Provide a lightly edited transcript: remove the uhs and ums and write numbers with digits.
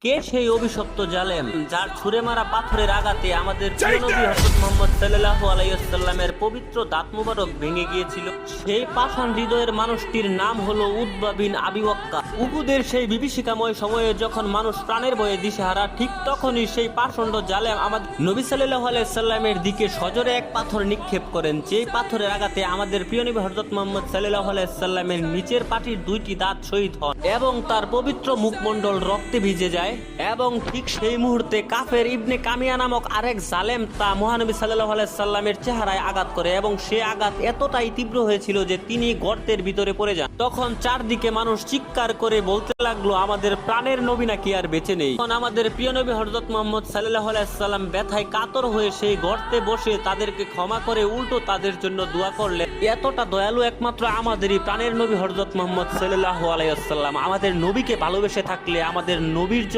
কে সেই অভিশপ্ত জালেম যার ছুঁড়ে মারা পাথরের আঘাতে আমাদের প্রিয় নবী হযরত মুহাম্মদ সাল্লাল্লাহু আলাইহি ওয়াসাল্লামের পবিত্র দাঁত মুবারক ভেঙে গিয়েছিল? সেই পাষাণ হৃদয়ের মানুষটির নাম হলো উতবা বিন আবি ওয়াক্কাস। উহুদের সেই বিভীষিকাময় সময়ে যখন মানুষ প্রাণের ভয়ে দিশেহারা, ঠিক তখনই সেই পাষণ্ড জালেম আমাদের নবী সাল্লাল্লাহু আলাইহি ওয়াসাল্লামের দিকে সজোরে এক পাথর নিক্ষেপ করেন। যেই পাথরের আঘাতে আমাদের প্রিয় নবী হযরত মুহাম্মদ সাল্লাল্লাহু আলাইহি ওয়াসাল্লামের নিচের পাটির দুইটি দাঁত শহীদ হন এবং তার পবিত্র মুখমণ্ডল রক্তে ভিজে যায়। এবং ঠিক সেই মুহূর্তে কাফের ইবনে কামিয়া নামক আরেক জালেম তা মহানবী সাল্লাল্লাহু আলাইহি সাল্লামের চেহারায় আঘাত করে এবং সে আঘাত এতটাই তীব্র হয়েছিল যে তিনি গর্তের ভিতরে পড়ে যান। তখন চারদিকে মানুষ চিৎকার করে বলতে লাগলো, আমাদের প্রাণের নবী নাকি আর বেঁচে নেই। তখন আমাদের প্রিয় নবী হযরত মুহাম্মদ সাল্লাল্লাহু আলাইহি সাল্লাম ব্যথায় কাতর হয়ে সেই গর্তে বসে তাদেরকে ক্ষমা করে উল্টো তাদের জন্য দোয়া করলেন। এতটা দয়ালু একমাত্র আমাদেরই প্রাণের নবী হযরত মুহাম্মদ সাল্লাল্লাহু আলাইহি সাল্লাম। আমাদের নবীকে ভালোবেসে থাকলে আমাদের নবীর জন্য